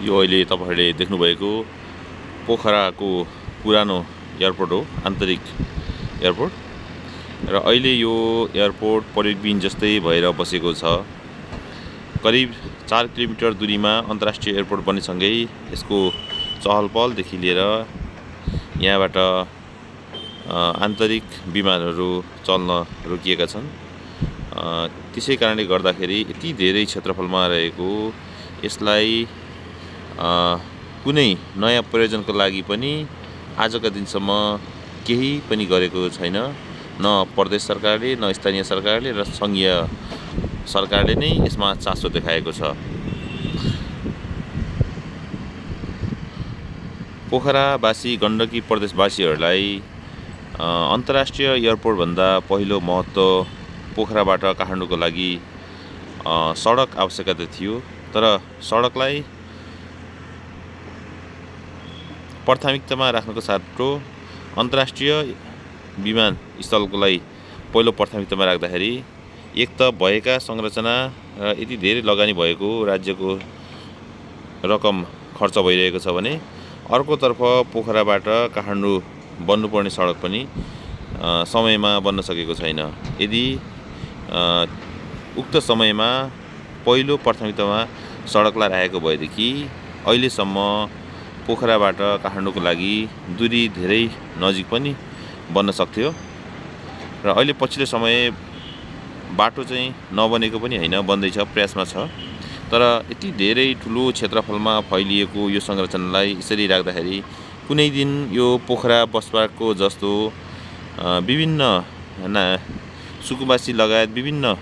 यो अहिले तपाईहरुले देख्नुभएको पोखराको पुरानो एयरपोर्ट हो, आन्तरिक एयरपोर्ट। र अहिले यो एयरपोर्ट परेडबिन जस्तै भएर बसेको छ। करिब 4 किलोमिटर दूरीमा अन्तर्राष्ट्रिय एयरपोर्ट बन्नेसँगै यसको चहलपहलदेखि लिएर यहाँबाट आन्तरिक विमानहरू चल्न रोकिएका छन्। त्यसै कारणले गर्दाखेरि यति धेरै क्षेत्रफलमा रहेको यसलाई कुनै नयाँ प्रयोजनको लागि पनि आजका दिनसम्म केही पनि गरेको छैन। न प्रदेश सरकारले, न स्थानीय सरकारले र सङ्घीय सरकारले नै यसमा चासो देखाएको छ। पोखरावासी, गण्डकी प्रदेशवासीहरूलाई अन्तर्राष्ट्रिय एयरपोर्टभन्दा पहिलो महत्त्व पोखराबाट काठमाडौँको लागि सडक आवश्यकता थियो। तर सडकलाई प्राथमिकतामा राख्नको साटो अन्तर्राष्ट्रिय विमानस्थलको लागि पहिलो प्राथमिकतामा राख्दाखेरि एक त भएका संरचना र यति धेरै लगानी भएको राज्यको रकम खर्च भइरहेको छ भने अर्कोतर्फ पोखराबाट काठमाडौँ बन्नुपर्ने सडक पनि समयमा बन्न सकेको छैन। यदि उक्त समयमा पहिलो प्राथमिकतामा सडकलाई राखेको भएदेखि अहिलेसम्म पोखराबाट काठमाडौँको लागि दूरी धेरै नजिक पनि बन्न सक्थ्यो। र अहिले पछिल्लो समय बाटो चाहिँ नबनेको पनि होइन, बन्दैछ, प्रयासमा छ। तर यति धेरै ठुलो क्षेत्रफलमा फैलिएको यो संरचनालाई यसरी राख्दाखेरि कुनै दिन यो पोखरा बसपाको जस्तो विभिन्न सुकुम्बासी लगायत विभिन्न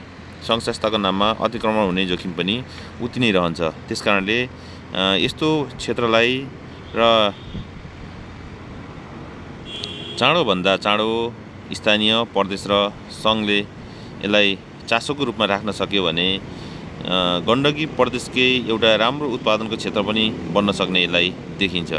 सङ्घ संस्थाको नाममा अतिक्रमण हुने जोखिम पनि उति नै रहन्छ। त्यसकारणले यस्तो क्षेत्रलाई र चाँडोभन्दा चाँडो स्थानीय, प्रदेश र सङ्घले यसलाई चासोको रूपमा राख्न सक्यो भने गण्डकी प्रदेशकै एउटा राम्रो उत्पादनको क्षेत्र पनि बन्न सक्ने यसलाई देखिन्छ।